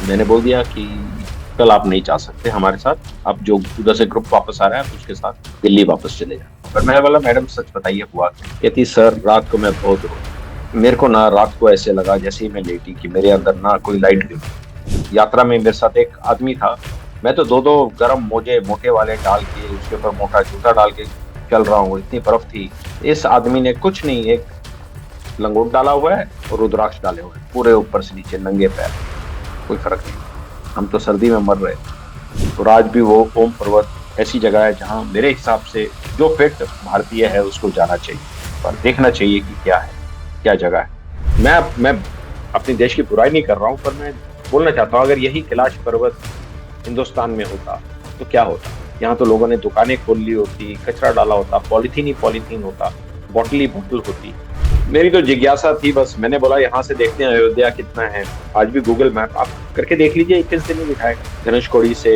मैंने बोल दिया कि कल आप नहीं जा सकते हमारे साथ, आप जो उधर से ग्रुप वापस आ रहा है आप उसके साथ दिल्ली वापस चले जाओ। पर मैं बोला मैडम सच बताइए हुआ क्या? कहती सर रात को मैं बहुत रोई, मेरे को ना रात को ऐसे लगा जैसे ही मैं लेटी कि मेरे अंदर ना कोई लाइट गई। यात्रा में मेरे साथ एक आदमी था, मैं तो दो दो गर्म मोजे मोटे वाले डाल के उसके ऊपर मोटा जूता डाल के चल रहा हूँ, इतनी बर्फ थी। इस आदमी ने कुछ नहीं, एक लंगोट डाला हुआ है और रुद्राक्ष डाले हुए हैं पूरे ऊपर से नीचे नंगे पैर, कोई फर्क नहीं। हम तो सर्दी में मर रहे थे। और आज भी वो ओम पर्वत ऐसी जगह है जहां मेरे हिसाब से जो फिट भारतीय है उसको जाना चाहिए और देखना चाहिए कि क्या है, क्या जगह है। मैं अपने देश की बुराई नहीं कर रहा हूं, पर मैं बोलना चाहता हूं अगर यही कैलाश पर्वत हिंदुस्तान में होता तो क्या होता। यहाँ तो लोगों ने दुकानें खोल ली होती, कचरा डाला होता, पॉलिथीन ही पॉलिथीन होता, बॉटल ही बॉटल होती। मेरी तो जिज्ञासा थी बस, मैंने बोला यहाँ से देखते हैं अयोध्या कितना है। आज भी गूगल मैप आप करके देख लीजिए, 21 दिन ही दिखाएगा धनुषकोडी से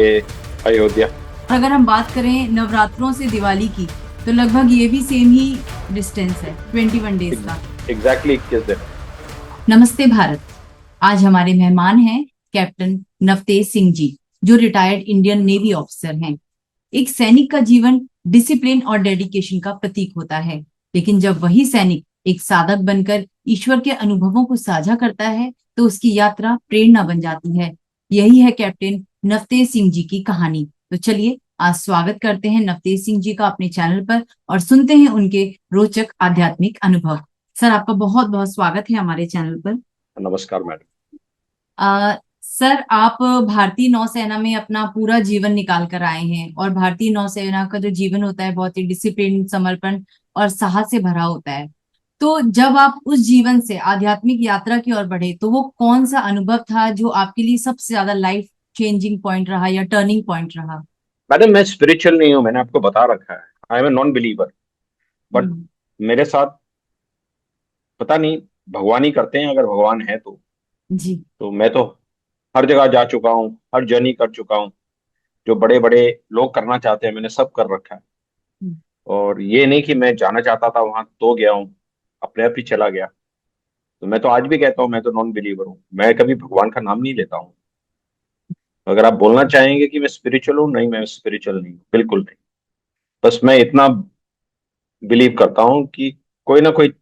अयोध्या। अगर हम बात करें नवरात्रों से दिवाली की, तो लगभग ये भी सेम ही डिस्टेंस है, 21 डेज का। एग्जैक्टली 21 दिन। नमस्ते भारत। आज हमारे मेहमान हैं कैप्टन नवतेज सिंह जी, जो रिटायर्ड इंडियन नेवी ऑफिसर हैं। एक सैनिक का जीवन डिसिप्लिन और डेडिकेशन का प्रतीक होता है, लेकिन जब वही सैनिक एक साधक बनकर ईश्वर के अनुभवों को साझा करता है, तो उसकी यात्रा प्रेरणा बन जाती है। यही है कैप्टन नवतेज सिंह जी की कहानी। तो चलिए आज स्वागत करते हैं नवतेज सिंह जी का अपने चैनल पर और सुनते हैं उनके रोचक आध्यात्मिक अनुभव। सर, आपका बहुत बहुत स्वागत है हमारे चैनल पर। नमस्कार मैडम। सर, आप भारतीय नौसेना में अपना पूरा जीवन निकाल कर आए हैं, और भारतीय नौसेना का जो जीवन होता है बहुत ही डिसिप्लिन, समर्पण और साहस से भरा होता है। तो जब आप उस जीवन से आध्यात्मिक यात्रा की ओर बढ़े, तो वो कौन सा अनुभव था जो आपके लिए सबसे ज्यादा लाइफ चेंजिंग पॉइंट रहा या टर्निंग पॉइंट रहा? मैडम मैं स्पिरिचुअल नहीं हूँ, मैंने आपको बता रखा है, I am a non believer. But hmm. मेरे साथ पता नहीं, भगवान ही करते हैं अगर भगवान है तो। जी। तो मैं तो हर जगह जा चुका हूँ, हर जर्नी कर चुका हूँ, जो बड़े बड़े लोग करना चाहते हैं मैंने सब कर रखा है। हम्म। और ये नहीं कि मैं जाना चाहता था वहां तो गया हूँ, अपने आप ही चला गया। तो मैं तो आज भी कहता हूँ मैं तो नॉन बिलीवर हूँ, मैं कभी भगवान का नाम नहीं लेता हूँ। अगर आप बोलना चाहेंगे कि मैं स्पिरिचुअल हूँ, नहीं मैं स्पिरिचुअल नहीं हूँ, बिल्कुल नहीं। बस मैं इतना बिलीव करता हूँ कि कोई ना कोई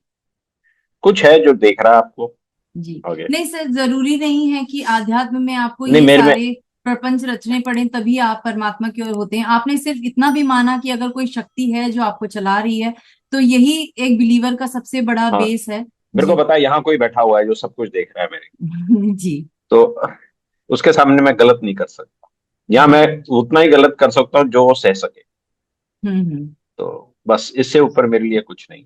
कुछ है जो देख रहा है आपको जी। आगे। नहीं सर, जरूरी नहीं है कि आध्यात्म में आपको नहीं ये मेरे में। सारे प्रपंच रचने पड़े तभी आप परमात्मा की ओर होते हैं। आपने सिर्फ इतना भी माना कि अगर कोई शक्ति है जो आपको चला रही है, तो यही एक बिलीवर का सबसे बड़ा हाँ, बेस है। मेरे को जी। पता है यहाँ कोई बैठा हुआ है जो सब कुछ देख रहा है मेरे, जी। तो उसके सामने मैं गलत नहीं कर सकता, या जी। मैं उतना ही गलत कर सकता हूँ जो वो सह सके। हम्म। तो बस इससे ऊपर मेरे लिए कुछ नहीं।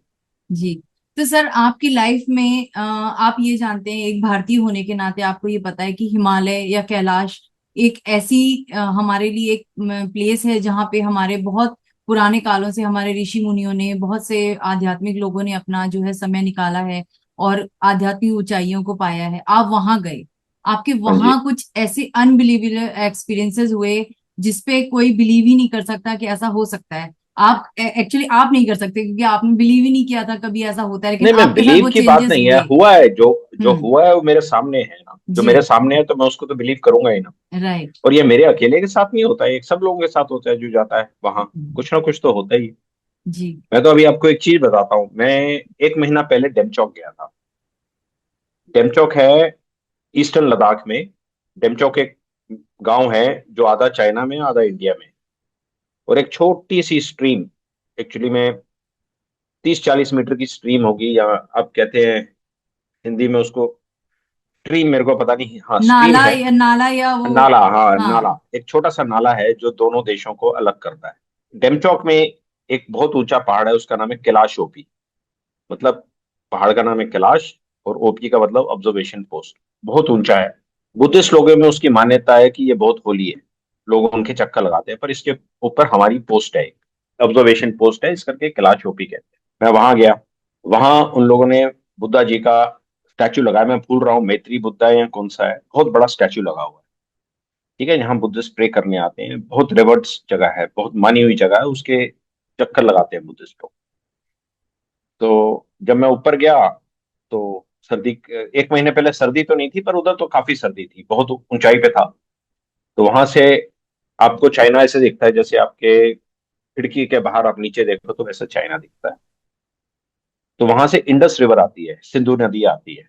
जी। तो सर, आपकी लाइफ में आप ये जानते हैं, एक भारतीय होने के नाते आपको ये पता है कि हिमालय या कैलाश एक ऐसी हमारे लिए एक प्लेस है जहाँ पे हमारे बहुत पुराने कालों से हमारे ऋषि मुनियों ने, बहुत से आध्यात्मिक लोगों ने अपना जो है समय निकाला है और आध्यात्मिक ऊंचाइयों को पाया है। आप वहां गए, आपके हाँ जी। वहां कुछ ऐसे अनबिलीवेबल एक्सपीरियंसेस हुए जिसपे कोई बिलीव ही नहीं कर सकता कि ऐसा हो सकता है। आप एक्चुअली आप नहीं कर सकते क्योंकि आपने बिलीव ही नहीं किया था कभी ऐसा होता है, लेकिन नहीं मैं आपके साथ बिलीव वो की बात चेंजेस नहीं है, हुए। हुआ है जो जो हम्म। हुआ है वो मेरे सामने है ना, जो जी। मेरे सामने है तो मैं उसको तो बिलीव करूंगा ही ना। राइट। और ये मेरे अकेले के साथ नहीं होता है, ये सब लोगों के साथ होता है जो जाता है वहां, कुछ ना कुछ तो होता ही है। जी। मैं तो अभी आपको एक चीज बताता हूँ, मैं 1 महीना पहले डेमचौक गया था। डेमचौक है ईस्टर्न लद्दाख में। डेमचौक एक गांव है जो आधा चाइना में आधा इंडिया में। और एक छोटी सी स्ट्रीम, एक्चुअली में 30-40 मीटर की स्ट्रीम होगी, या आप कहते हैं हिंदी में उसको स्ट्रीम, मेरे को पता नहीं, हाँ स्ट्रीम है। नाला या वो। नाला, हाँ नाला, हाँ। एक छोटा सा नाला है जो दोनों देशों को अलग करता है। डेमचौक में एक बहुत ऊंचा पहाड़ है, उसका नाम है कैलाश ओपी। मतलब पहाड़ का नाम है कैलाश, और ओपी का मतलब ऑब्जर्वेशन पोस्ट। बहुत ऊंचा है। बुद्धिस्ट लोगों में उसकी मान्यता है कि ये बहुत होली है, लोग उनके चक्कर लगाते हैं, पर इसके ऊपर हमारी पोस्ट है, एक ऑब्जर्वेशन पोस्ट है, इस करके कैलाश ओपी कहते हैं। मैं वहां गया, वहां उन लोगों ने बुद्धा जी का स्टैचू लगाया, मैं भूल रहा हूँ मैत्री बुद्धा है या कौन सा है, बहुत बड़ा स्टैचू लगा हुआ है। ठीक है, यहाँ बुद्धिस्ट प्रे करने आते हैं, बहुत रिवर्ट्स जगह है, बहुत मानी हुई जगह है, उसके चक्कर लगाते हैं बुद्धिस्ट लोग। तो जब मैं ऊपर गया तो सर्दी, 1 महीने पहले सर्दी तो नहीं थी, पर उधर तो काफी सर्दी थी, बहुत ऊंचाई पे था। तो वहां से आपको चाइना ऐसे दिखता है जैसे आपके खिड़की के बाहर आप नीचे देखो तो वैसा चाइना दिखता है। तो वहां से इंडस रिवर आती है, सिंधु नदी आती है,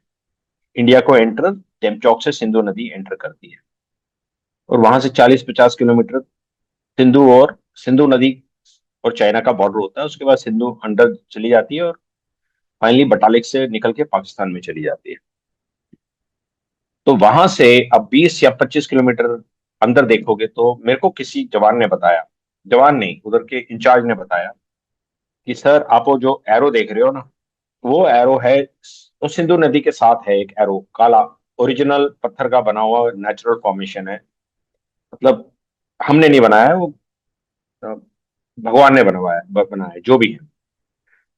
इंडिया को एंटर डेमचौक से सिंधु नदी एंटर करती है। और वहां से 40-50 किलोमीटर सिंधु नदी और चाइना का बॉर्डर होता है। उसके बाद सिंधु अंदर चली जाती है और फाइनली बटालिक से निकल के पाकिस्तान में चली जाती है। तो वहां से अब 20 या 25 किलोमीटर अंदर देखोगे तो मेरे को किसी जवान ने बताया, जवान नहीं, उधर के इंचार्ज ने बताया कि सर आप वो जो एरो देख रहे हो ना, वो एरो है, वो सिंधु नदी के साथ है, एक एरो काला, ओरिजिनल पत्थर का बना हुआ नेचुरल फॉर्मेशन है। मतलब हमने नहीं बनाया है वो, अ, भगवान ने बनाया है, जो भी है,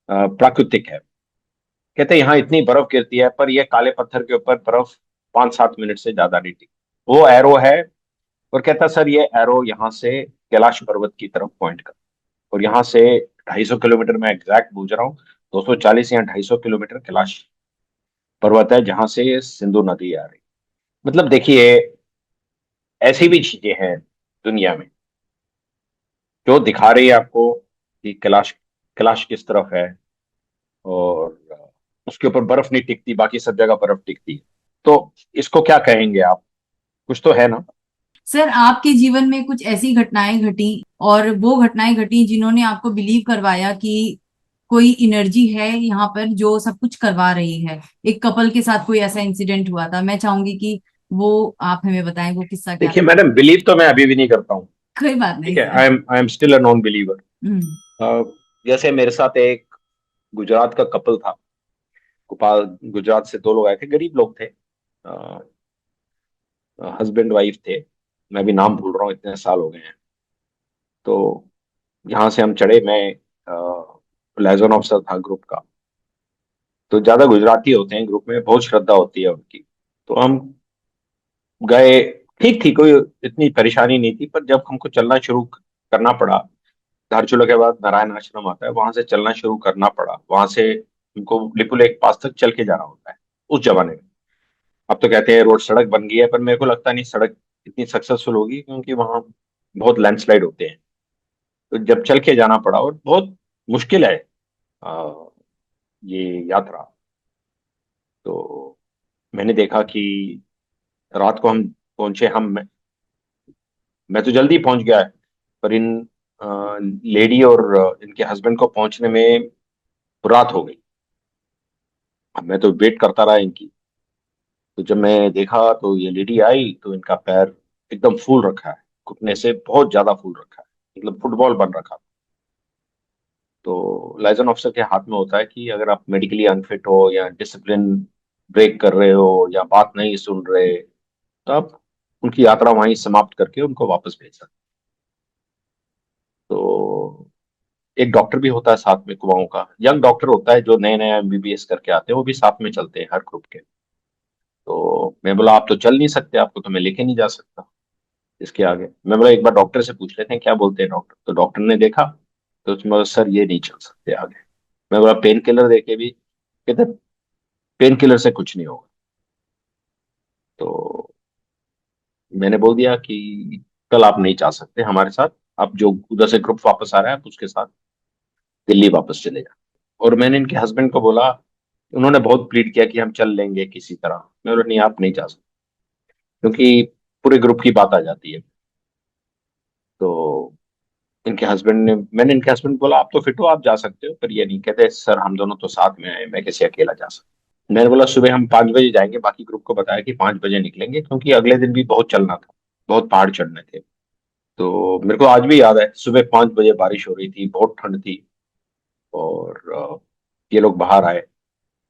प्राकृतिक है। कहते हैं यहाँ इतनी बर्फ गिरती है पर ये काले पत्थर के ऊपर बर्फ 5-7 मिनट से ज्यादा नहीं टिकती। वो एरो है। और कहता सर ये एरो यहाँ से कैलाश पर्वत की तरफ पॉइंट कर, और यहाँ से 250 किलोमीटर, मैं एग्जैक्ट पूछ रहा हूँ, 240 या 250 किलोमीटर कैलाश पर्वत है जहां से ये सिंधु नदी आ रही। मतलब देखिए, ऐसी भी चीजें हैं दुनिया में जो दिखा रही है आपको कि कैलाश कैलाश किस तरफ है। और उसके ऊपर बर्फ नहीं टिकती, बाकी सब जगह बर्फ टिकती है। तो इसको क्या कहेंगे आप? कुछ तो है ना। सर, आपके जीवन में कुछ ऐसी घटनाएं घटी, और वो घटनाएं घटी जिन्होंने आपको बिलीव करवाया कि कोई एनर्जी है यहाँ पर जो सब कुछ करवा रही है। एक कपल के साथ कोई ऐसा इंसिडेंट हुआ था, मैं चाहूंगी कि वो आप हमें बताएं वो किस्सा क्या देखिए था। मैडम, बिलीव तो मैं अभी भी नहीं करता हूँ। कोई बात नहीं ठीक है, sir. I am still a non believer. Hmm. जैसे मेरे साथ एक गुजरात का कपल था, गोपाल, गुजरात से दो लोग आए थे, गरीब लोग थे, हस्बैंड वाइफ थे। मैं भी नाम भूल रहा हूँ, इतने साल हो गए हैं। तो यहाँ से हम चढ़े, मैं लाइजन ऑफिसर था ग्रुप का। तो ज्यादा गुजराती होते हैं ग्रुप में, बहुत श्रद्धा होती है उनकी। तो हम गए, ठीक थी, कोई इतनी परेशानी नहीं थी। पर जब हमको चलना शुरू करना पड़ा, धारचूला के बाद नारायण आश्रम आता है, वहां से चलना शुरू करना पड़ा। वहां से हमको लिपुलेख लेक पास तक चल के जाना होता है उस जमाने में। अब तो कहते हैं रोड, सड़क बन गई है, पर मेरे को लगता नहीं सड़क इतनी सक्सेसफुल होगी, क्योंकि वहां बहुत लैंडस्लाइड होते हैं। तो जब चल के जाना पड़ा, और बहुत मुश्किल है आ, ये यात्रा। तो मैंने देखा कि रात को हम पहुंचे, मैं तो जल्दी पहुंच गया है, पर इन लेडी और इनके हस्बैंड को पहुंचने में रात हो गई। अब मैं तो वेट करता रहा इनकी। तो जब मैं देखा तो ये लेडी आई तो इनका पैर एकदम फूल रखा है, घुटने से बहुत ज्यादा फूल रखा है, मतलब फुटबॉल बन रखा। तो लाइजन ऑफिसर के हाथ में होता है कि अगर आप मेडिकली अनफिट हो या डिसिप्लिन ब्रेक कर रहे हो या बात नहीं सुन रहे, तो आप उनकी यात्रा वहीं समाप्त करके उनको वापस भेज सकते। तो एक डॉक्टर भी होता है साथ में, कुमाऊं का यंग डॉक्टर होता है, जो नए नए एमबीबीएस करके आते हैं, वो भी साथ में चलते हैं हर ग्रुप के। तो मैं बोला आप तो चल नहीं सकते, आपको तो मैं लेके नहीं जा सकता इसके आगे। मैं बोला एक बार डॉक्टर से पूछ लेते हैं क्या बोलते हैं डॉक्टर। तो डॉक्टर ने देखा, तो उसमें बोला सर ये नहीं चल सकते आगे। मैं बोला पेन किलर देके भी? कहते पेन किलर से कुछ नहीं होगा। तो मैंने बोल दिया कि कल आप नहीं जा सकते हमारे साथ, आप जो उधर से ग्रुप वापस आ रहा है आप उसके साथ दिल्ली वापस चले जाओ। और मैंने इनके हस्बैंड को बोला, उन्होंने बहुत प्लीड किया कि हम चल लेंगे किसी तरह। मैं बोला नहीं, आप नहीं जा सकते, क्योंकि पूरे ग्रुप की बात आ जाती है। तो इनके हस्बैंड ने मैंने इनके हस्बैंड को बोला आप तो फिट हो, आप जा सकते हो, पर ये नहीं। कहते सर हम दोनों तो साथ में आए, मैं कैसे अकेला जा सकता। मैंने बोला सुबह हम 5 बजे जाएंगे, बाकी ग्रुप को बताया कि 5 बजे निकलेंगे, क्योंकि अगले दिन भी बहुत चलना था, बहुत पहाड़ चढ़ने थे। तो मेरे को आज भी याद है, सुबह 5 बजे बारिश हो रही थी, बहुत ठंड थी। और ये लोग बाहर आए,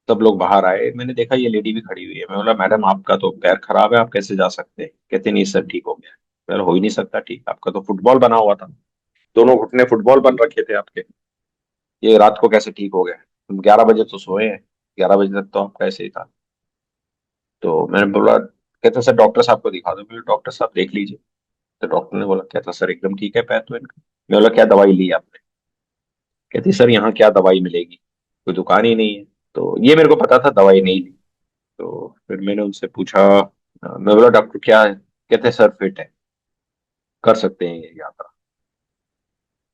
सब लोग बाहर आए, मैंने देखा ये लेडी भी खड़ी हुई है। मैं बोला मैडम आपका तो पैर खराब है, आप कैसे जा सकते हैं? कहते नहीं सर ठीक हो गया। मैं बोला, हो ही नहीं सकता ठीक, आपका तो फुटबॉल बना हुआ था, दोनों घुटने फुटबॉल बन रखे थे आपके, ये रात को कैसे ठीक हो गया? तुम 11 बजे तो सोए हैं, 11 बजे तक तो आपका ऐसे ही था। तो मैंने बोला, कहते सर डॉक्टर साहब को दिखा दो। मैंने डॉक्टर साहब देख लीजिए। तो डॉक्टर ने बोला, कहता सर एकदम ठीक है पैर तो इनका। मैं बोला क्या दवाई ली आपने? कहती सर यहाँ क्या दवाई मिलेगी, कोई दुकान ही नहीं है। तो ये मेरे को पता था दवाई नहीं ली। तो फिर मैंने उनसे पूछा, मैं बोला डॉक्टर क्या है? कहते सर फिट है, कर सकते हैं ये यात्रा,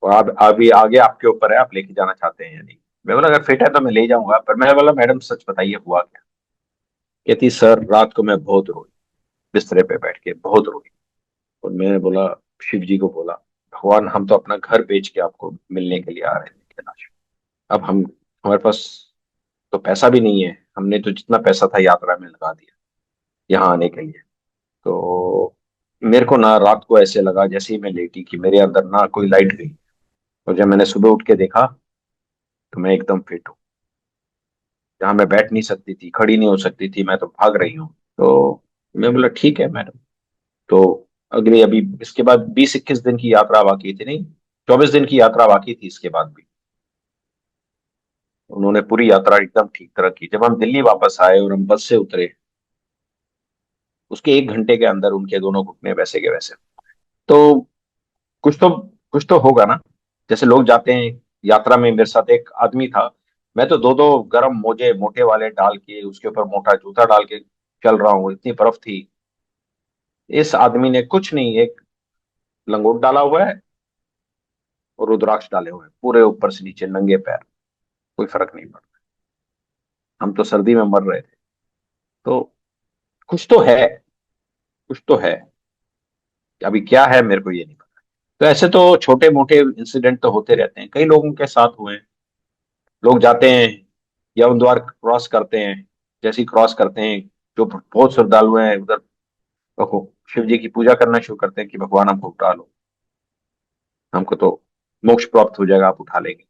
और आप अभी आगे आपके ऊपर है, आप लेके जाना चाहते हैं या नहीं। मैं बोला अगर फिट है तो मैं ले जाऊंगा, पर मैं बोला मैडम सच बताइए हुआ क्या? कहती सर रात को मैं बहुत रोई, बिस्तरे पे बैठ के बहुत रोई। और मैंने बोला, शिव जी को बोला, भगवान हम तो अपना घर बेच के आपको मिलने के लिए आ रहे थे कैलाश। अब हम हमारे पास तो पैसा भी नहीं है, हमने तो जितना पैसा था यात्रा में लगा दिया यहाँ आने के लिए। तो मेरे को ना रात को ऐसे लगा जैसे ही मैं लेटी कि मेरे अंदर ना कोई लाइट गई, और जब मैंने सुबह उठ के देखा तो मैं एकदम फिट हूँ। जहाँ मैं बैठ नहीं सकती थी, खड़ी नहीं हो सकती थी, मैं तो भाग रही हूँ। तो मैं बोला ठीक है मैडम। तो अगली अभी इसके बाद 20-21 दिन की यात्रा बाकी थी, नहीं 24 दिन की यात्रा बाकी थी इसके बाद भी। उन्होंने पूरी यात्रा एकदम ठीक तरह की। जब हम दिल्ली वापस आए और हम बस से उतरे, उसके 1 घंटे के अंदर उनके दोनों घुटने वैसे के वैसे। तो कुछ तो कुछ तो होगा ना। जैसे लोग जाते हैं यात्रा में, मेरे साथ एक आदमी था, मैं तो दो दो गर्म मोजे मोटे वाले डाल के उसके ऊपर मोटा जूता डाल के चल रहा हूँ, इतनी बर्फ थी। इस आदमी ने कुछ नहीं, एक लंगोट डाला हुआ है और रुद्राक्ष डाले हुए हैं पूरे ऊपर से नीचे, नंगे पैर, कोई फर्क नहीं पड़ा। हम तो सर्दी में मर रहे थे। तो कुछ तो है, कुछ तो है। अभी क्या है मेरे को ये नहीं पता। तो ऐसे तो छोटे मोटे इंसिडेंट तो होते रहते हैं, कई लोगों के साथ हुए हैं। लोग जाते हैं यवन द्वार क्रॉस करते हैं, जैसे ही क्रॉस करते हैं, जो बहुत श्रद्धालु हैं उधर शिव जी की पूजा करना शुरू करते हैं कि भगवान हमको उठा लो, हमको तो मोक्ष प्राप्त हो जाएगा, आप उठा लेंगे।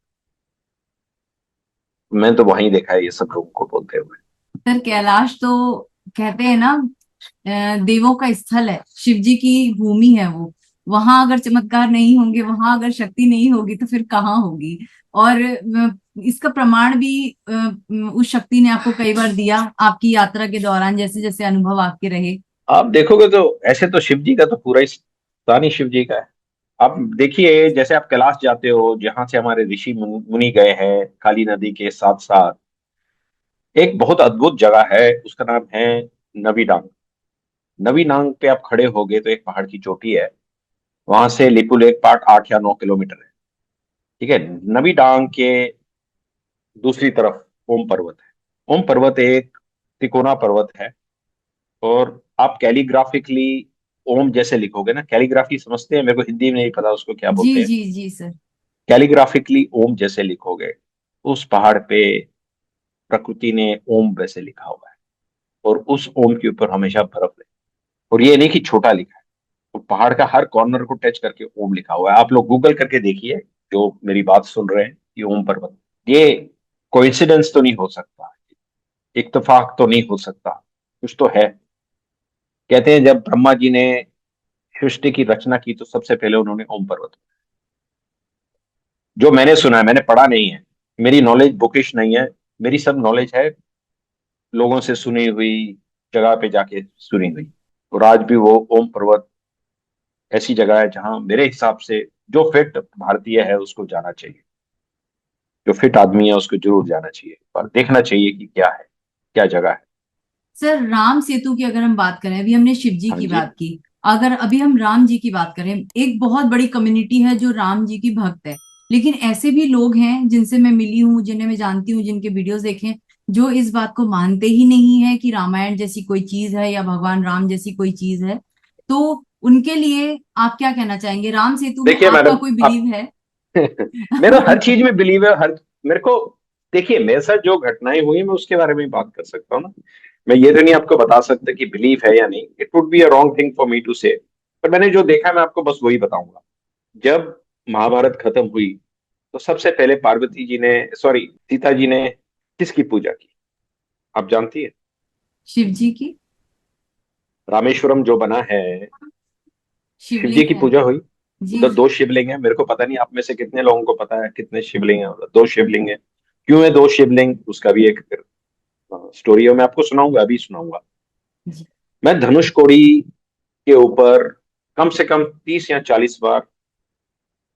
मैंने तो वहीं देखा है ये सब लोगों को बोलते हुए। सर कैलाश तो कहते हैं ना, देवों का स्थल है, शिव जी की भूमि है वो। वहां अगर चमत्कार नहीं होंगे, वहां अगर शक्ति नहीं होगी, तो फिर कहाँ होगी? और इसका प्रमाण भी उस शक्ति ने आपको कई बार दिया आपकी यात्रा के दौरान, जैसे जैसे अनुभव आपके रहे। आप देखोगे तो ऐसे तो शिव जी का तो पूरा ही स्थान ही शिव जी का है। आप देखिए जैसे आप कैलाश जाते हो, जहां से हमारे ऋषि मुनि गए हैं, काली नदी के साथ साथ एक बहुत अद्भुत जगह है, उसका नाम है नवी डांग। नवी नांग पे आप खड़े होगे तो एक पहाड़ की चोटी है, वहां से लिपुलेख लेक पार्ट 8 या 9 किलोमीटर है। ठीक है। नवी डांग के दूसरी तरफ ओम पर्वत है। ओम पर्वत एक तिकोना पर्वत है, और आप कैलीग्राफिकली ओम जैसे लिखोगे ना, कैलीग्राफी समझते हैं, मेरे को हिंदी में नहीं पता उसको क्या जी बोलते हैं। जी जी सर। कैलीग्राफिकली ओम जैसे लिखोगे, उस पहाड़ पे प्रकृति ने ओम वैसे लिखा हुआ है, और उस ओम के ऊपर हमेशा बर्फ है। और ये नहीं कि छोटा लिखा है, तो पहाड़ का हर कॉर्नर को टच करके ओम लिखा हुआ है। आप लोग गूगल करके देखिए, जो मेरी बात सुन रहे हैं, ये ओम पर्वत। ये कोइंसिडेंस तो नहीं हो सकता, इत्तेफाक तो नहीं हो सकता, कुछ तो है। कहते हैं जब ब्रह्मा जी ने सृष्टि की रचना की तो सबसे पहले उन्होंने ओम पर्वत, जो मैंने सुना है, मैंने पढ़ा नहीं है, मेरी नॉलेज बुकिश नहीं है, मेरी सब नॉलेज है लोगों से सुनी हुई, जगह पे जाके सुनी हुई। और आज भी वो ओम पर्वत ऐसी जगह है जहां मेरे हिसाब से जो फिट भारतीय है उसको जाना चाहिए, जो फिट आदमी है उसको जरूर जाना चाहिए और देखना चाहिए कि क्या है, क्या जगह है। सर राम सेतु की अगर हम बात करें, अभी हमने शिव जी हाँ की जी। बात की, अगर अभी हम राम जी की बात करें, एक बहुत बड़ी कम्युनिटी है जो राम जी की भक्त है। लेकिन ऐसे भी लोग हैं जिनसे मैं मिली हूँ, जिन्हें मैं जानती हूँ, जिनके वीडियोस देखे हैं, जो इस बात को मानते ही नहीं है कि रामायण जैसी कोई चीज है या भगवान राम जैसी कोई चीज है। तो उनके लिए आप क्या कहना चाहेंगे? राम सेतु में देखिए आपका मैडम, कोई आप बिलीव है? मेरा हर चीज में बिलीव है, हर मेरे को, देखिए मेरे साथ जो घटनाएं हुई मैं उसके बारे में बात कर सकता हूँ ना। मैं ये तो नहीं आपको बता सकता कि बिलीव है या नहीं, it would be a wrong thing for me to say. पर मैंने जो देखा मैं आपको बस वही बताऊंगा। जब महाभारत खत्म हुई तो सबसे पहले पार्वती जी ने, सॉरी सीता जी ने किसकी पूजा की आप जानती है? शिव जी की। रामेश्वरम जो बना है, शिव जी शिवलिंग की है। पूजा हुई। जी उधर जी। 2 शिवलिंग है, मेरे को पता नहीं आप में से कितने लोगों को पता है कितने शिवलिंग है उधर। 2 शिवलिंग है। क्यों है 2 शिवलिंग, उसका भी एक स्टोरी है, मैं आपको सुनाऊंगा, अभी सुनाऊंगा। जी। मैं धनुष कोड़ी के ऊपर कम से कम 30 या 40 बार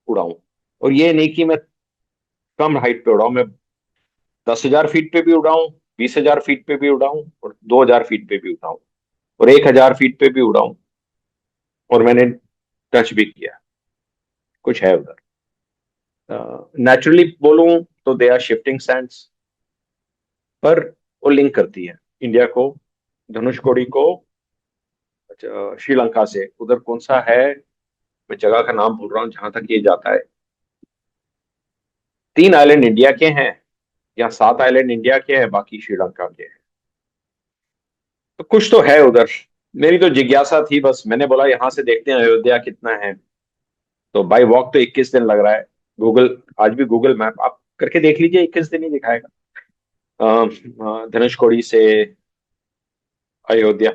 उड़ा हूं। और ये नहीं कि मैं कम हाइट पे उड़ाऊं, मैं 10,000 फीट पे भी उड़ाऊं, 20,000 फीट पे भी उड़ा हूँ और 2,000 फीट पे भी उड़ा हूँ और 1,000 फीट पे भी उड़ा हूँ और मैंने टच भी किया। कुछ है उधर। नेचुरली बोलूं तो दे आर शिफ्टिंग सैंड्स, पर वो लिंक करती है इंडिया को, धनुषकोडी को, अच्छा, श्रीलंका से। उधर कौन सा है, मैं जगह का नाम भूल रहा हूँ जहां तक ये जाता है। 3 आइलैंड इंडिया के हैं या 7 आइलैंड इंडिया के हैं, बाकी श्रीलंका के हैं। तो कुछ तो है उधर। मेरी तो जिज्ञासा थी, बस मैंने बोला यहाँ से देखते हैं अयोध्या कितना है। तो बाई वॉक तो 21 दिन लग रहा है। गूगल, आज भी गूगल मैप आप करके देख लीजिए, 21 दिन ही दिखाएगा धनुषकोडी से अयोध्या।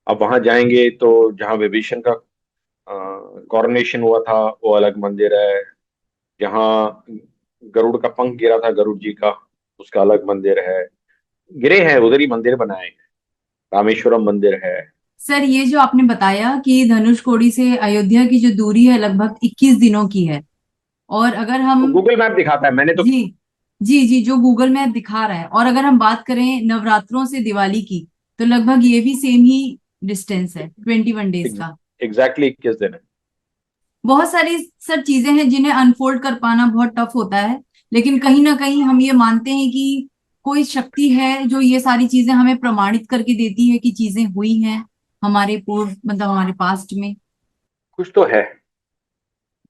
अब वहां जाएंगे तो जहाँ विभीषण का कॉरोनेशन हुआ था वो अलग मंदिर है। जहाँ गरुड़ का पंख गिरा था गरुड़ जी का, उसका अलग मंदिर है। गिरे हैं उधर ही मंदिर बनाए हैं। रामेश्वरम मंदिर है। सर ये जो आपने बताया कि धनुषकोडी से अयोध्या की जो दूरी है लगभग 21 दिनों की है, और अगर हम, गूगल मैप दिखाता है, मैंने तो। जी जी जी, जो गूगल मैप दिखा रहा है, और अगर हम बात करें नवरात्रों से दिवाली की, तो लगभग ये भी सेम ही डिस्टेंस है, 21 डेज का। एग्जैक्टली 21 दिन है। बहुत सारी सर चीजें हैं जिन्हें अनफोल्ड कर पाना बहुत टफ होता है, लेकिन कहीं ना कहीं हम ये मानते हैं कि कोई शक्ति है जो ये सारी चीजें हमें प्रमाणित करके देती है कि चीजें हुई हैं हमारे पूर्व, मतलब हमारे पास्ट में। कुछ तो है,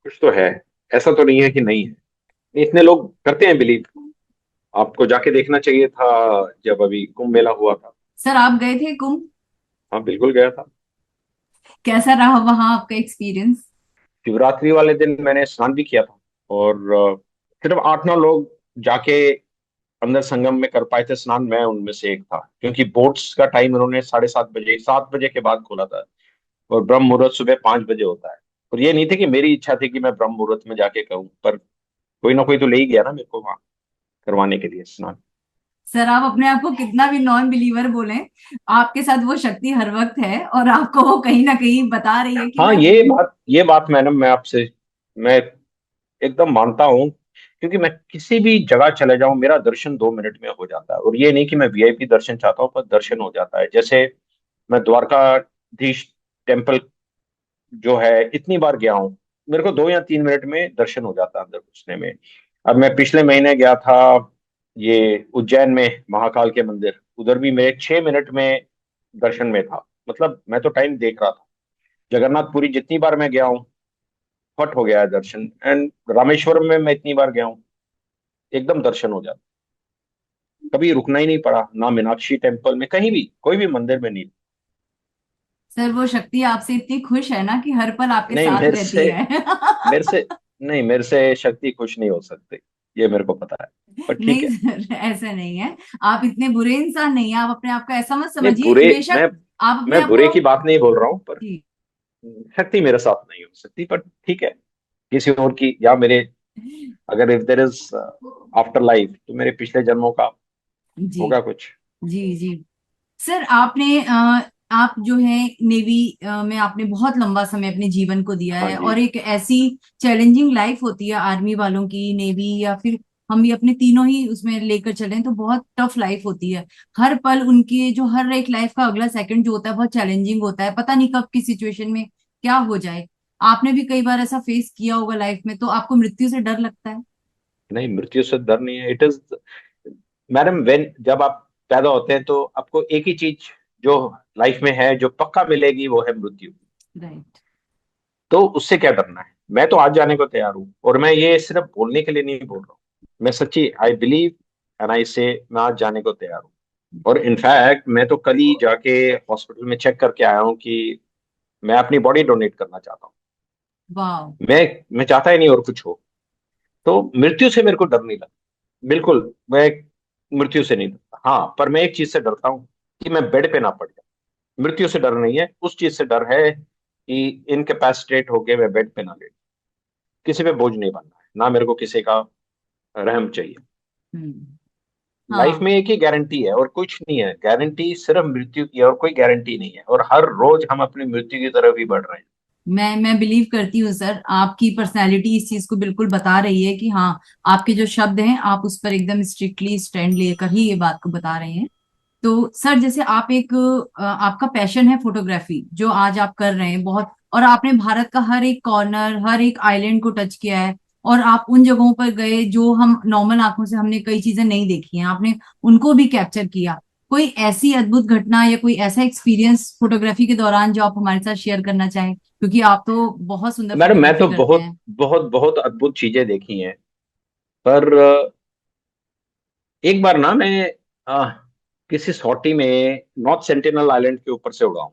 कुछ तो है। ऐसा तो नहीं है कि नहीं है, इतने लोग करते हैं बिलीव। आपको जाके देखना चाहिए था जब अभी कुंभ मेला हुआ था। सर आप गए थे कुंभ? हाँ बिल्कुल गया था। कैसा रहा वहां आपका एक्सपीरियंस? शिवरात्रि वाले दिन मैंने स्नान भी किया था और सिर्फ 8-9 लोग जाके अंदर संगम में कर पाए थे स्नान, मैं उनमें से एक था। क्योंकि बोट्स का टाइम उन्होंने 7:30 बजे, 7 बजे के बाद खोला था और ब्रह्म मुहूर्त सुबह 5 बजे होता है। और ये नहीं थे कि मेरी इच्छा थी कि मैं ब्रह्म मुहूर्त में जाके करूं, पर कोई ना कोई तो ले ही गया ना मेरे को वहां करवाने के लिए स्नान। सर आप अपने आप को कितना भी नॉन बिलीवर बोलें, आपके साथ वो शक्ति हर वक्त है, और आपको वो कहीं ना कहीं बता रही है कि हाँ, मैं हूं। ये बात मैडम, मैं आपसे, मैं एकदम मानता हूँ। क्योंकि मैं किसी भी जगह चले जाऊं मेरा दर्शन 2 मिनट में हो जाता है। और ये नहीं कि मैं वीआईपी दर्शन चाहता हूँ, पर दर्शन हो जाता है। जैसे मैं द्वारकाधीश टेम्पल जो है इतनी बार गया हूँ, मेरे को 2 या 3 मिनट में दर्शन हो जाता है अंदर घुसने में। अब मैं पिछले महीने गया था ये उज्जैन में महाकाल के मंदिर, उधर भी मेरे 6 मिनट में दर्शन में था। मतलब मैं तो टाइम देख रहा था। जगन्नाथपुरी जितनी बार मैं गया हूँ फट हो गया है दर्शन। एंड रामेश्वरम में मैं इतनी बार गया हूँ, एकदम दर्शन हो जाता। कभी रुकना ही नहीं पड़ा ना, मीनाक्षी टेम्पल में कहीं भी, कोई भी मंदिर में नहीं। सर वो शक्ति आपसे इतनी खुश है ना कि हर पल आपके नहीं साथ मेरे रहती से है। मेरे से नहीं, मेरे से शक्ति खुश नहीं हो सकती, ये मेरे को पता है। पर ठीक नहीं है। सर, ऐसा नहीं है। आप इतने बुरे इंसान नहीं है, आप अपने आप को ऐसा मत नहीं समझिए, बुरे, बेशक मैं आप अपने मैं आप बुरे को। की बात नहीं बोल रहा हूँ, पर जी। शक्ति मेरे साथ नहीं हो सकती। पर ठीक है, किसी और की, या मेरे, अगर if there is after life, तो मेरे पिछले जन्मों का जी होगा कुछ। जी जी। सर आपने आप जो है नेवी में आपने बहुत लंबा समय अपने जीवन को दिया हाँ है, जी। और एक ऐसी चैलेंजिंग लाइफ होती है आर्मी वालों की, नेवी या फिर हम भी अपने तीनों ही उसमें लेकर चलें तो बहुत टफ लाइफ होती है। हर पल उनकी जो हर एक लाइफ का अगला सेकंड जो होता है बहुत चैलेंजिंग होता है, पता नहीं कब की सिचुएशन में क्या हो जाए। आपने भी कई बार ऐसा फेस किया होगा लाइफ में, तो आपको मृत्यु से डर लगता है? नहीं, मृत्यु से डर नहीं है। इट इज, मैडम, वेन, जब आप पैदा होते हैं तो आपको एक ही चीज जो लाइफ में है जो पक्का मिलेगी, वो है मृत्यु। राइट। तो उससे क्या डरना है। मैं तो आज जाने को तैयार हूँ, और मैं ये सिर्फ बोलने के लिए नहीं बोल रहा हूँ। मैं सच्ची, आई बिलीव एंड आई से, मैं आज जाने को तैयार हूँ। और इनफैक्ट मैं तो कल ही जाके हॉस्पिटल में चेक करके आया हूँ कि मैं अपनी बॉडी डोनेट करना चाहता हूँ। वाह। मैं चाहता ही नहीं और कुछ हो। तो मृत्यु से मेरे को डर नहीं लगता, बिल्कुल। मैं मृत्यु से नहीं डरता। हाँ, पर मैं एक चीज से डरता हूँ कि मैं बेड पे ना पड़ जाऊं। मृत्यु से डर नहीं है, उस चीज से डर है कि इनकेपेसिटेट होके मैं बेड पे ना लेट। किसी पे बोझ नहीं बनना है ना, मेरे को किसी का रहम चाहिए। हम्म। लाइफ हाँ। में एक ही गारंटी है और कुछ नहीं है। गारंटी सिर्फ मृत्यु की है और कोई गारंटी नहीं है। और हर रोज हम अपनी मृत्यु की तरफ ही बढ़ रहे हैं। मैं बिलीव करती हूँ सर, आपकी पर्सनैलिटी इस चीज को बिल्कुल बता रही है कि हाँ, आपके जो शब्द हैं आप उस पर एकदम स्ट्रिक्टली स्टैंड लेकर ही ये बात को बता रहे हैं। तो सर जैसे आप एक आपका पैशन है फोटोग्राफी जो आज आप कर रहे हैं बहुत, और आपने भारत का हर एक कॉर्नर हर एक आइलैंड को टच किया है, और आप उन जगहों पर गए जो हम नॉर्मल आंखों से हमने कई चीजें नहीं देखी हैं, आपने उनको भी कैप्चर किया। कोई ऐसी अद्भुत घटना या कोई ऐसा एक्सपीरियंस फोटोग्राफी के दौरान जो आप हमारे साथ शेयर करना चाहें, क्योंकि आप तो बहुत सुंदर मैडम मैं फोटोग्राफी तो करते बहुत हैं। बहुत बहुत अद्भुत चीजें देखी हैं। पर एक बार ना मैं अ, किसी सॉर्टी में नॉर्थ सेंटिनल आइलैंड के ऊपर से उड़ा हूँ।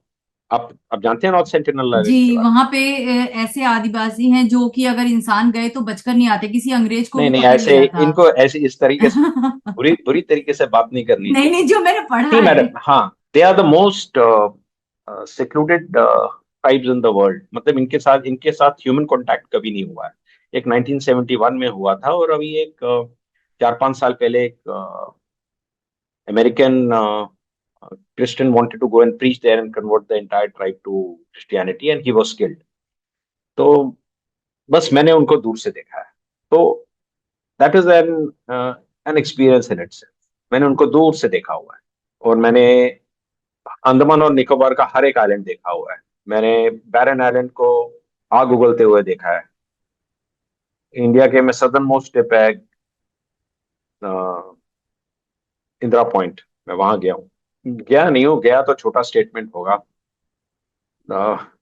आप जानते हैं नॉर्थ सेंटिनल जी, आइलैंड के बारे में? वहां पे ऐसे आदिवासी हैं जो कि अगर इंसान गए तो बचकर नहीं आते, किसी अंग्रेज को नहीं भी नहीं, पकड़ ऐसे लिया था। इनको ऐसे इस तरीके से बुरी बुरी तरीके से बात नहीं करनी नहीं चाहिए। नहीं, जो मैंने पढ़ा नहीं है। मैडम, हाँ, they are the most secluded tribes in the world. मतलब इनके साथ ह्यूमन कांटेक्ट कभी नहीं हुआ है। एक 1971 में हुआ था, और अभी एक 4-5 साल पहले एक American Christian wanted to go and preach there and convert the entire tribe to Christianity, and he was killed. तो बस मैंने उनको दूर से देखा है। तो that is an experience in itself. मैंने उनको दूर से देखा हुआ है। और मैंने अंडमान और निकोबार का हर एक आइलैंड देखा हुआ है। मैंने बैरन आइलैंड को आग उगलते हुए देखा है। इंडिया के में सदर्न मोस्ट टिप है इंदिरा पॉइंट। मैं वहां गया हूँ। गया नहीं हूँ, गया तो छोटा स्टेटमेंट होगा।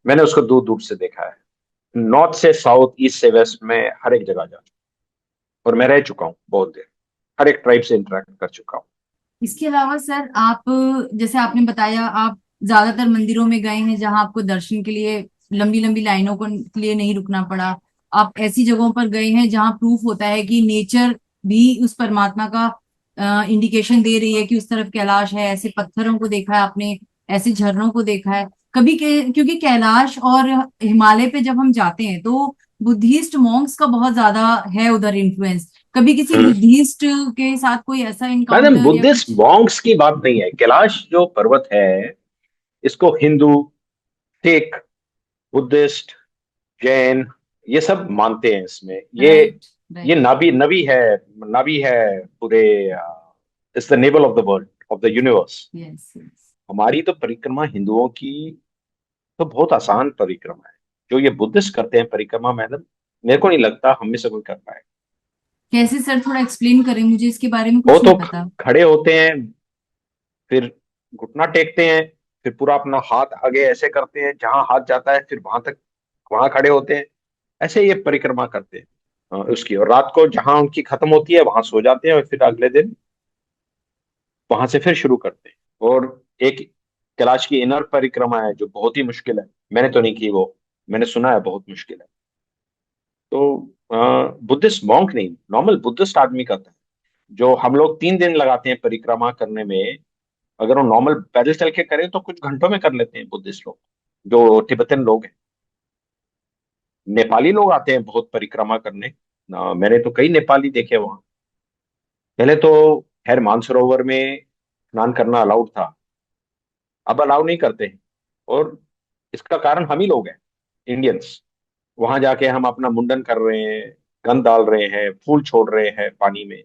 मैंने उसको दूर दूर से देखा है। नॉर्थ से साउथ, ईस्ट से वेस्ट में हर एक जगह जा चुका हूं। और मैं रह चुका हूँ बहुत देर। हर एक ट्राइब से इंटरेक्ट कर चुका हूँ। इसके अलावा सर आप, जैसे आपने बताया आप ज्यादातर मंदिरों में गए हैं जहां आपको दर्शन के लिए लंबी लंबी लाइनों को के लिए नहीं रुकना पड़ा। आप ऐसी जगहों पर गए हैं जहां प्रूफ होता है कि नेचर भी उस परमात्मा का इंडिकेशन दे रही है कि उस तरफ कैलाश है। ऐसे पत्थरों को देखा है आपने, ऐसे झरनों को देखा है कभी के, क्योंकि कैलाश और हिमालय पे जब हम जाते हैं तो बुद्धिस्ट मॉन्क्स का बहुत ज्यादा है उधर इन्फ्लुएंस। कभी किसी हम्म। बुद्धिस्ट के साथ कोई ऐसा मैडम, इनकाउंटर या बुद्धिस्ट कुछ? मॉन्क्स की बात नहीं है। कैलाश जो पर्वत है, इसको हिंदू, सिख, बुद्धिस्ट, जैन, ये सब मानते हैं। इसमें राइट ये राइट। नाभि नबी है। नाभि है पूरे। It's the naval of the world, of the universe. Yes yes. हमारी तो परिक्रमा हिंदुओं की तो बहुत आसान परिक्रमा है। जो ये बुद्धिस्ट करते हैं परिक्रमा, मैडम, मेरे को नहीं लगता हम में से कोई कर पाए। कैसे सर, थोड़ा एक्सप्लेन करें, मुझे इसके बारे में वो कुछ तो नहीं पता। खड़े होते हैं, फिर घुटना टेकते हैं, फिर पूरा अपना हाथ आगे ऐसे करते हैं, जहां हाथ जाता है फिर वहां तक, वहां खड़े होते हैं। ऐसे ये परिक्रमा करते हैं उसकी। और रात को जहां उनकी खत्म होती है वहां सो जाते हैं, और फिर अगले दिन वहां से फिर शुरू करते हैं। और एक कैलाश की इनर परिक्रमा है जो बहुत ही मुश्किल है। मैंने तो नहीं की वो, मैंने सुना है बहुत मुश्किल है। तो बुद्धिस्ट मॉन्क नहीं, नॉर्मल बुद्धिस्ट आदमी करता है। जो हम लोग 3 दिन लगाते हैं परिक्रमा करने में, अगर वो नॉर्मल पैदल चल के करें तो कुछ घंटों में कर लेते हैं बुद्धिस्ट लोग, जो तिब्बतन लोग हैं। नेपाली लोग आते हैं बहुत परिक्रमा करने। मैंने तो कई नेपाली देखे वहां। पहले तो खैर मानसरोवर में स्नान करना अलाउड था, अब अलाउ नहीं करते हैं। और इसका कारण हम ही लोग हैं, इंडियंस। वहां जाके हम अपना मुंडन कर रहे हैं, गंद डाल रहे हैं, फूल छोड़ रहे हैं पानी में।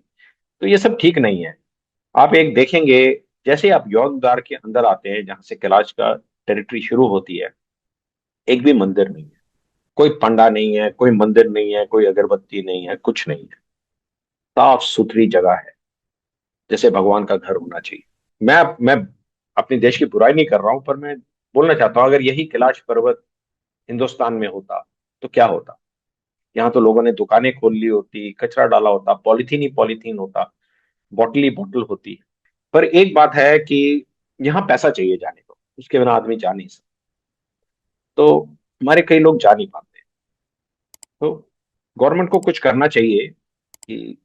तो ये सब ठीक नहीं है। आप एक देखेंगे, जैसे आप यौगदार के अंदर आते हैं जहां से कैलाश का टेरिटरी शुरू होती है, एक भी मंदिर नहीं है, कोई पंडा नहीं है, कोई मंदिर नहीं है, कोई अगरबत्ती नहीं है, कुछ नहीं है। साफ सुथरी जगह है, जैसे भगवान का घर होना चाहिए। मैं अपने देश की बुराई नहीं कर रहा हूं, पर मैं बोलना चाहता हूं, अगर यही कैलाश पर्वत हिंदुस्तान में होता तो क्या होता। यहाँ तो लोगों ने दुकानें खोल ली होती, कचरा डाला होता, पॉलिथीन ही पॉलिथीन होता, बॉटल ही बॉटल होती। पर एक बात है कि यहाँ पैसा चाहिए जाने को, उसके बिना आदमी जा नहीं सकता। तो हमारे कई लोग जा नहीं पाते। तो गवर्नमेंट को कुछ करना चाहिए कि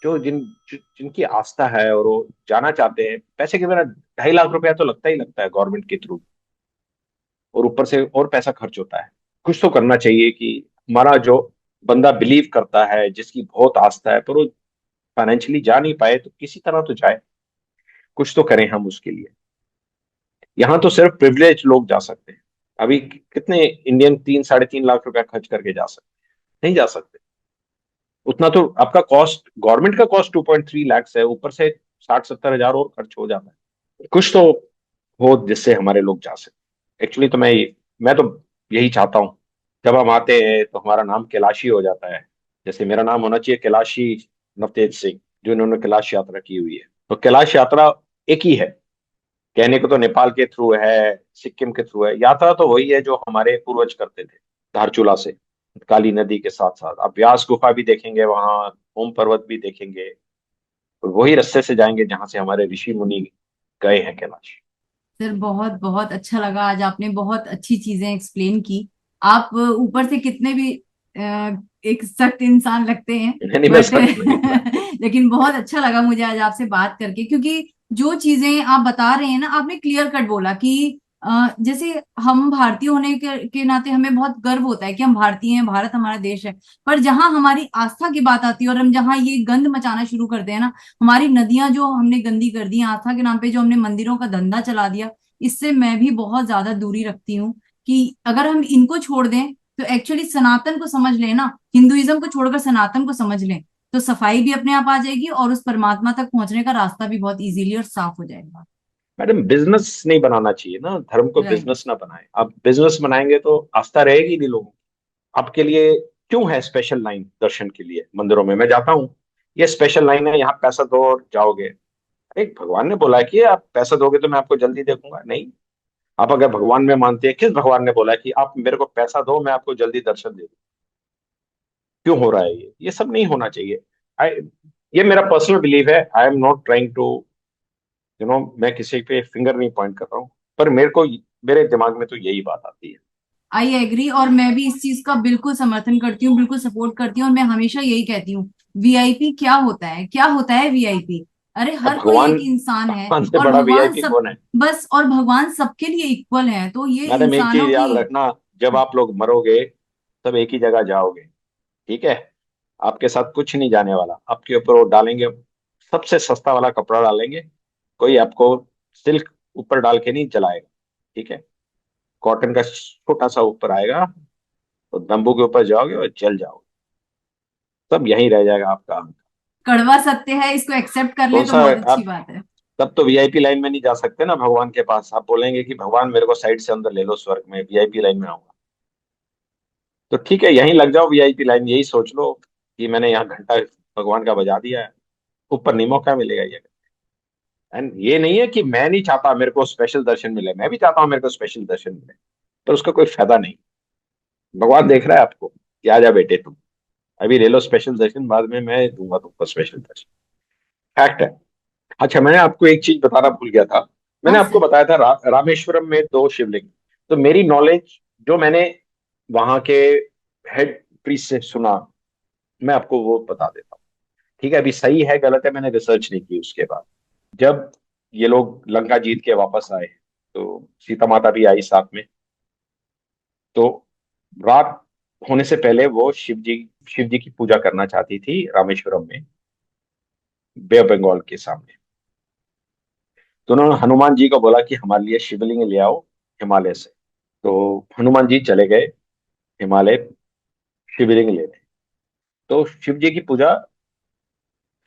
जिनकी आस्था है और वो जाना चाहते हैं, पैसे के बिना 2.5 लाख रुपया तो लगता ही लगता है गवर्नमेंट के थ्रू, और ऊपर से और पैसा खर्च होता है। कुछ तो करना चाहिए कि हमारा जो बंदा बिलीव करता है, जिसकी बहुत आस्था है, पर वो फाइनेंशियली जा नहीं पाए, तो किसी तरह तो जाए। कुछ तो करें हम उसके लिए। यहाँ तो सिर्फ प्रिविलेज लोग जा सकते हैं। अभी कितने इंडियन 3-3.5 लाख रुपया खर्च करके जा सकते? नहीं जा सकते। उतना तो आपका कॉस्ट, गवर्नमेंट का कॉस्ट 2.3 लाख है, ऊपर से 60-70 हजार और खर्च हो जाता है। कुछ तो हो जिससे हमारे लोग जा सके। एक्चुअली तो मैं तो यही चाहता हूँ, जब हम आते हैं तो हमारा नाम कैलाशी हो जाता है। जैसे मेरा नाम होना चाहिए कैलाशी नवतेज सिंह, जो इन्होंने कैलाश यात्रा की हुई है। तो कैलाश यात्रा एक ही है, कहने को तो नेपाल के थ्रू है, सिक्किम के थ्रू है, यात्रा तो वही है जो हमारे पूर्वज करते थे धारचूला से काली नदी के साथ साथ। आप व्यास गुफा भी देखेंगे वहां, ओम पर्वत भी देखेंगे, और वही रास्ते से जाएंगे जहां से हमारे ऋषि मुनि गए हैं कैलाश। सर बहुत बहुत अच्छा लगा, आज आपने बहुत अच्छी चीजें एक्सप्लेन की। आप ऊपर से कितने भी एक सख्त इंसान लगते हैं, नहीं नहीं, मैं बट सख्त नहीं हूं मैं। लेकिन बहुत अच्छा लगा मुझे आज आपसे बात करके, क्योंकि जो चीजें आप बता रहे हैं ना, आपने क्लियर कट बोला कि जैसे हम भारतीय होने के नाते हमें बहुत गर्व होता है कि हम भारतीय हैं, भारत हमारा देश है। पर जहां हमारी आस्था की बात आती है और हम जहां ये गंद मचाना शुरू करते हैं ना, हमारी नदियां जो हमने गंदी कर दी, आस्था के नाम पे जो हमने मंदिरों का धंधा चला दिया, इससे मैं भी बहुत ज्यादा दूरी रखती हूँ। कि अगर हम इनको छोड़ दें तो एक्चुअली सनातन को समझ लें ना, हिंदुइज्म को छोड़कर सनातन को समझ लें, तो सफाई भी अपने आप आ जाएगी और उस परमात्मा तक पहुंचने का रास्ता भी बहुत इजीली और साफ हो जाएगा। मैडम बिजनेस नहीं बनाना चाहिए ना, धर्म को राइट। बिजनेस ना बनाए। आप बिजनेस बनाएंगे तो आस्था रहेगी नहीं लोगों की। आपके लिए क्यों है स्पेशल लाइन दर्शन के लिए मंदिरों में? मैं जाता हूँ, ये स्पेशल लाइन है, यहाँ पैसा दो और जाओगे। एक भगवान ने बोला है कि आप पैसा दोगे तो मैं आपको जल्दी देखूंगा? नहीं। आप अगर भगवान में मानते हैं, किस भगवान ने बोला है कि आप मेरे को पैसा दो मैं आपको जल्दी दर्शन दे दूं? क्यों हो रहा है ये सब नहीं होना चाहिए। आई ये मेरा पर्सनल बिलीव है। I am not trying to मैं किसी पे फिंगर नहीं पॉइंट कर रहा हूँ, पर मेरे दिमाग में तो यही बात आती है। आई एग्री, और मैं भी इस चीज का बिल्कुल समर्थन करती हूँ, बिल्कुल सपोर्ट करती हूँ, और मैं हमेशा यही कहती हूँ, वीआईपी क्या होता है, क्या होता है वीआईपी? अरे अब हर कोई भगवान, एक इंसान है, भगवान से और बड़ा भगवान वीआईपी सब, कौन है? बस, और भगवान सबके लिए इक्वल है, तो ये मैडम एक इंसानों चीज की। याद रखना, जब आप लोग मरोगे तब एक ही जगह जाओगे, ठीक है? आपके साथ कुछ नहीं जाने वाला। आपके ऊपर वो डालेंगे, सबसे सस्ता वाला कपड़ा डालेंगे, कोई आपको सिल्क ऊपर डाल के नहीं जलाएगा, ठीक है? कॉटन का छोटा सा ऊपर आएगा, तो तंबू के ऊपर जाओगे और जल जाओगे, सब यहीं रह जाएगा आपका अहंकार। कड़वा सत्य है, इसको एक्सेप्ट कर ले कौन तो सा बहुत अच्छी आप, बात है। तब तो वीआईपी लाइन में नहीं जा सकते ना भगवान के पास। आप बोलेंगे कि भगवान मेरे को साइड से अंदर ले लो स्वर्ग में, वीआईपी लाइन में आऊंगा। तो ठीक है, यहीं लग जाओ वीआईपी लाइन, यही सोच लो कि मैंने यहाँ घंटा भगवान का बजा दिया है, ऊपर नहीं मौका मिलेगा ये। एंड ये नहीं है कि मैं नहीं चाहता मेरे को स्पेशल दर्शन मिले, मैं भी चाहता हूँ मेरे को स्पेशल दर्शन मिले, पर उसका कोई फायदा नहीं। भगवान देख रहा है आपको कि आ जा बेटे तुम, अभी ले लो स्पेशल दर्शन, बाद में मैं दूंगा तुमको स्पेशल दर्शन। फैक्ट है। अच्छा, मैंने आपको एक चीज बताना भूल गया था। मैंने हाँ आपको सर। बताया था रामेश्वरम में 2 शिवलिंग। तो मेरी नॉलेज, जो मैंने वहां के हेड प्रीस्ट से सुना, मैं आपको वो बता देता हूँ। ठीक है, अभी सही है गलत है मैंने रिसर्च नहीं की उसके बाद। जब ये लोग लंका जीत के वापस आए, तो सीता माता भी आई साथ में। तो रात होने से पहले वो शिव जी की पूजा करना चाहती थी रामेश्वरम में, बे ऑफ बंगाल के सामने। तो उन्होंने हनुमान जी को बोला कि हमारे लिए शिवलिंग ले आओ हिमालय से। तो हनुमान जी चले गए हिमालय शिवलिंग लेने। तो शिव जी की पूजा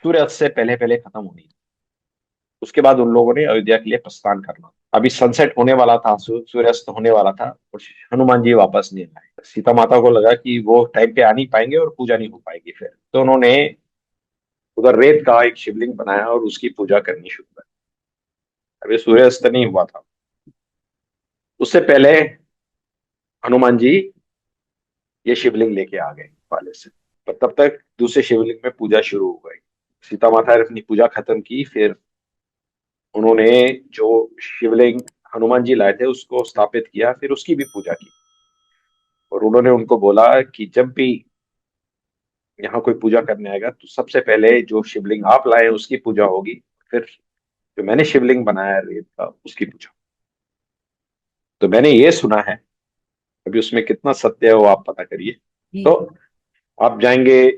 सूर्यास्त से पहले पहले खत्म होनी थी। उसके बाद उन लोगों ने अयोध्या के लिए प्रस्थान करना। अभी सनसेट होने वाला था, सूर्यास्त होने वाला था, और हनुमान जी वापस नहीं आए। सीता माता को लगा कि वो टाइम पे आ नहीं पाएंगे और पूजा नहीं हो पाएगी फिर, तो उन्होंने उधर रेत का एक शिवलिंग बनाया और उसकी पूजा करनी शुरू कर। अभी सूर्यास्त नहीं हुआ था, उससे पहले हनुमान जी ये शिवलिंग लेके आ गए वाले से। पर तब तक दूसरे शिवलिंग में पूजा शुरू हो गई। सीता माता ने अपनी पूजा खत्म की, फिर उन्होंने जो शिवलिंग हनुमान जी लाए थे उसको स्थापित किया, फिर उसकी भी पूजा की। और उन्होंने उनको बोला कि जब भी यहाँ कोई पूजा करने आएगा तो सबसे पहले जो शिवलिंग आप लाए हैं उसकी पूजा होगी, फिर जो मैंने शिवलिंग बनाया है रेत का उसकी पूजा। तो मैंने ये सुना है, अभी उसमें कितना सत्य है वो आप पता करिए। जी। तो आप जाएंगे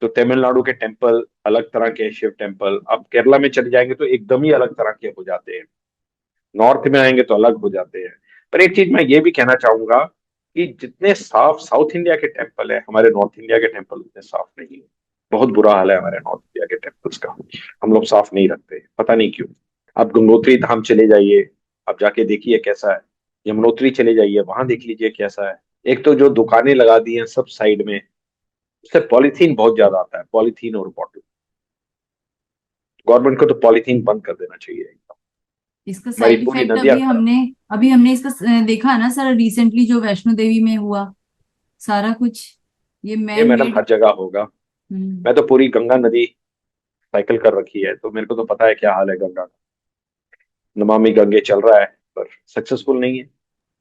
तो तमिलनाडु के टेम्पल अलग तरह के शिव टेम्पल, आप केरला में चले जाएंगे तो एकदम ही अलग तरह के हो जाते हैं, नॉर्थ में आएंगे तो अलग हो जाते हैं। पर एक चीज मैं ये भी कहना चाहूंगा कि जितने साफ साउथ इंडिया के टेम्पल है, हमारे नॉर्थ इंडिया के टेम्पल उतने साफ नहीं है। बहुत बुरा हाल है हमारे नॉर्थ इंडिया के टेम्पल्स का। हम लोग साफ नहीं रखते, पता नहीं क्यों। आप गंगोत्री धाम चले जाइए, आप जाके देखिए कैसा है। यमुनोत्री चले जाइए, वहां देख लीजिए कैसा है। एक तो जो दुकानें लगा दी हैं सब साइड में, उससे पॉलीथीन बहुत ज्यादा आता है, पॉलीथीन और बॉटल। गवर्नमेंट को तो पॉलीथीन बंद कर देना चाहिए। इसका हमारी साइड पूरी इफेक्ट नदियां खराब। अभी हमने इसका देखा है ना सर, रिसेंटली जो वैष्णो देवी में हुआ सारा कुछ, ये ये मैन मैडम मेड। हर जगह होगा। मैं तो पूरी गंगा नदी साइकिल कर रखी है, तो मेरे को तो पता है क्या हाल है गंगा का। नमामि गंगे चल रहा है, पर सक्सेसफुल नहीं है।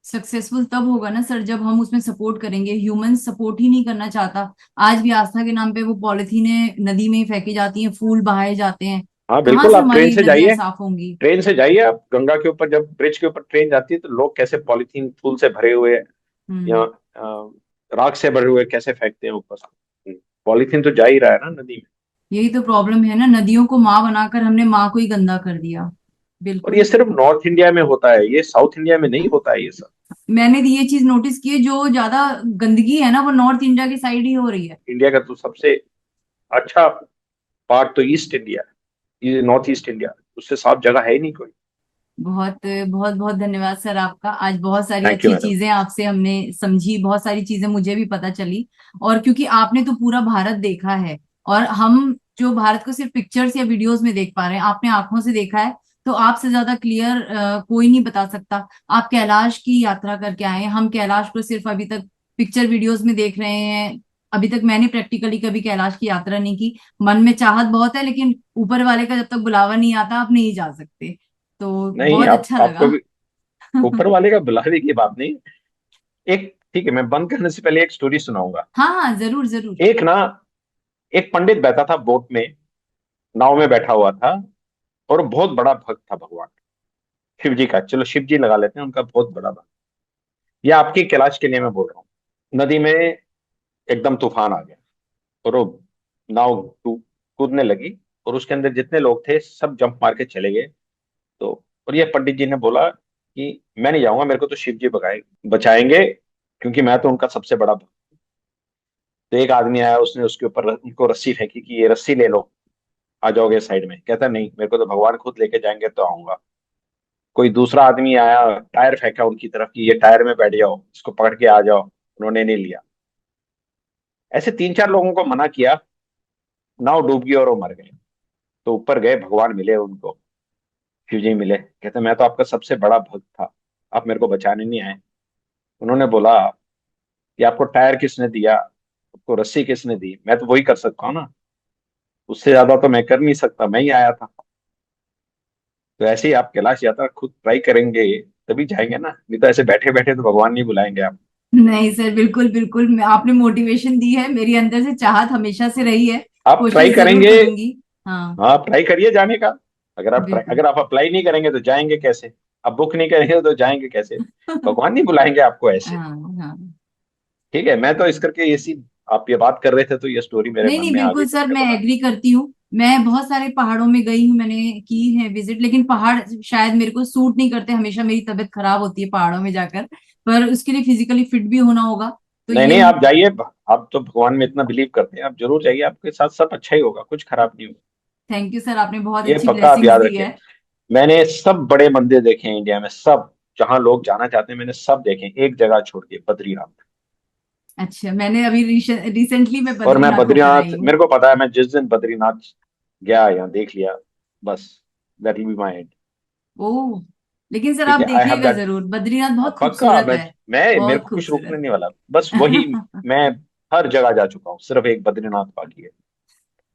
सक्सेसफुल तब होगा ना सर जब हम उसमें सपोर्ट करेंगे। ह्यूमन सपोर्ट ही नहीं करना चाहता। आज भी आस्था के नाम पे वो पॉलिथीनें नदी में ही फेंकी जाती हैं, फूल बहाए जाते हैं। हाँ कहाँ बिल्कुल, से आप ट्रेन हमारी से नदियां जाइए। साफ होंगी। ट्रेन से जाइए आप गंगा के ऊपर, जब ब्रिज के ऊपर ट्रेन जाती है तो लोग कैसे पॉलीथीन फूल से भरे हुए या हम्म। राख से भरे हुए कैसे फेंकते हैं ऊपर। पॉलीथीन तो जा ही रहा है ना नदी में। यही तो प्रॉब्लम है ना, नदियों को माँ बनाकर हमने माँ को ही गंदा कर दिया। और ये बिल्कुल। सिर्फ नॉर्थ इंडिया में होता है, ये साउथ इंडिया में नहीं होता है ये सब। मैंने ये चीज नोटिस की है, जो ज्यादा गंदगी है ना वो नॉर्थ इंडिया की साइड ही हो रही है। इंडिया का तो सबसे अच्छा पार्ट तो ईस्ट इंडिया है, ये नॉर्थ ईस्ट इंडिया, उससे साफ जगह है ही नहीं कोई। बहुत बहुत बहुत धन्यवाद सर आपका। आज बहुत सारी थैंक यू अच्छी मैडम। चीजें आपसे हमने समझी, बहुत सारी चीजें मुझे भी पता चली। और क्योंकि आपने तो पूरा भारत देखा है, और हम जो भारत को सिर्फ पिक्चर्स या वीडियोस में देख पा रहे हैं, आपने आंखों से देखा है। तो आपसे ज्यादा क्लियर कोई नहीं बता सकता। आप कैलाश की यात्रा करके आए हैं, हम कैलाश को सिर्फ अभी तक पिक्चर वीडियोस में देख रहे हैं। अभी तक मैंने प्रैक्टिकली कभी कैलाश की यात्रा नहीं की। मन में चाहत बहुत है, लेकिन ऊपर वाले का जब तक बुलावा नहीं आता आप नहीं जा सकते। तो नहीं, बहुत आप अच्छा आपको लगा। भी ऊपर वाले का बुलाने की बात नहीं। एक ठीक है, मैं बंद करने से पहले एक स्टोरी सुनाऊंगा। हाँ हाँ, जरूर जरूर। एक ना, एक पंडित बैठा था बोट में, नाव में बैठा हुआ था, और बहुत बड़ा भक्त था भगवान शिव जी का। चलो शिव जी लगा लेते हैं, उनका बहुत बड़ा भक्त। ये आपके कैलाश के लिए मैं बोल रहा हूँ। नदी में एकदम तूफान आ गया, और वो नाव कूदने लगी, और उसके अंदर जितने लोग थे सब जंप मार के चले गए। तो और ये पंडित जी ने बोला कि मैं नहीं जाऊंगा, मेरे को तो शिव जी बचाएंगे, क्योंकि मैं तो उनका सबसे बड़ा भक्त। तो एक आदमी आया, उसने उसके ऊपर उनको रस्सी फेंकी कि ये रस्सी ले लो, आ जाओगे साइड में। कहता नहीं, मेरे को तो भगवान खुद लेके जाएंगे तो आऊंगा। कोई दूसरा आदमी आया, टायर फेंका उनकी तरफ कि ये टायर में बैठ जाओ, इसको पकड़ के आ जाओ। उन्होंने नहीं लिया। ऐसे तीन चार लोगों को मना किया, नाव डूब गई और वो मर गए। तो ऊपर गए, भगवान मिले उनको, शिव जी मिले। कहते मैं तो आपका सबसे बड़ा भक्त था, आप मेरे को बचाने नहीं आए। उन्होंने बोला कि आपको टायर किसने दिया, आपको रस्सी किसने दी, मैं तो वही कर सकता हूँ ना, उससे ज्यादा तो मैं कर नहीं सकता, मैं ही आया था। तो ऐसे ही आप कैलाश यात्रा खुद ट्राई करेंगे तभी जाएंगे ना, नहीं तो ऐसे बैठे बैठे तो भगवान नहीं बुलाएंगे आप। नहीं सर, बिल्कुल बिल्कुल, आपने मोटिवेशन दी है, मेरी अंदर से चाहत हमेशा से रही है। आप ट्राई कोशिश जरूर करेंगे। करूंगी। हाँ। हाँ, आप ट्राई करिए जाने का। बिल्कुल। अगर आप अप्लाई नहीं करेंगे तो जाएंगे कैसे? आप बुक नहीं करेंगे तो जाएंगे कैसे? भगवान नहीं बुलाएंगे आपको ऐसे। हाँ हाँ। ठीक है, मैं तो इस करके इसी, आप ये बात कर रहे थे तो ये स्टोरी मेरे नहीं मन नहीं, में आ गई बिल्कुल तो सर, मैंने मैं बोला। एग्री करती हूँ। मैं बहुत सारे पहाड़ों में गई हूँ, मैंने की है विजिट, लेकिन पहाड़ शायद मेरे को सूट नहीं करते, हमेशा मेरी तबीयत खराब होती है पहाड़ों में जाकर। पर उसके लिए फिजिकली फिट भी होना होगा। तो नहीं ये नहीं, आप जाइए। आप तो भगवान में इतना बिलीव करते हैं, आप जरूर जाइए, आपके साथ सब अच्छा ही होगा, कुछ खराब नहीं होगा। थैंक यू सर, आपने बहुत ये अच्छी पक्का आप ब्लेसिंग्स याद दी रखें। है। मैंने सब बड़े मंदिर देखे हैं इंडिया में, सब जहां लोग जाना चाहते हैं मैंने सब देखे हैं, एक जगह छोड़ के, बद्रीनाथ। अच्छा, मैंने अभी रिसेंटली मैं और मैं बद्रीनाथ होकर बद्रीनाथ, आई हूँ। मेरे को पता है, मैं जिस दिन बद्रीनाथ गया या देख लिया, बस that will be my end. Oh. लेकिन सर ठीक आप है, आई हैव देखिएगा दैट। जरूर, बद्रीनाथ बहुत पक्का खूबसूरत है। मैं मेरे बहुत को कुछ रोकने खूबसूरत। नहीं वाला, बस वही। मैं हर जगह जा चुका हूँ, सिर्फ एक बद्रीनाथ बाकी है।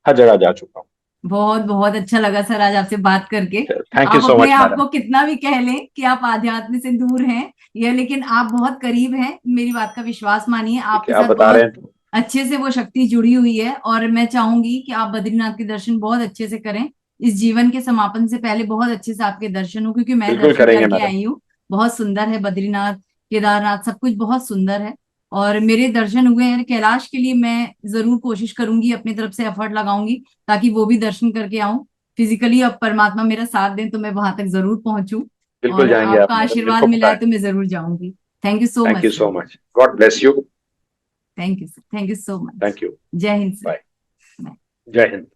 हर जगह जा चुका हूँ। बहुत बहुत अच्छा लगा सर आज आपसे बात करके। थैंक यू आप सो अपने मच आप मैडम। को कितना भी कह लें कि आप आध्यात्म से दूर हैं, ये लेकिन आप बहुत करीब हैं, मेरी बात का विश्वास मानिए, ठीक आपके है, आप साथ बता रहे बहुत हैं तो अच्छे से वो शक्ति जुड़ी हुई है। और मैं चाहूंगी कि आप बद्रीनाथ के दर्शन बहुत अच्छे से करें। इस जीवन के समापन से पहले बहुत अच्छे से आपके दर्शन हो, क्योंकि मैं बिल्कुल दर्शन करेंगे करके मैडम। आई हूँ। बहुत सुंदर है बद्रीनाथ, केदारनाथ, सब कुछ बहुत सुंदर है। और मेरे दर्शन हुए हैं कैलाश के लिए, मैं जरूर कोशिश करूंगी, अपनी तरफ से एफर्ट लगाऊंगी ताकि वो भी दर्शन करके आऊं। फिजिकली अब परमात्मा मेरा साथ दें तो मैं वहां तक जरूर पहुंचूं। बिल्कुल और जाएंगे आपका आप, आशीर्वाद मिला है तो मैं जरूर जाऊंगी। Thank you so thank much you sir. So much, God bless you. Thank you sir, thank you so much. Thank you, जय हिंद सर। Bye, bye. जय हिंद।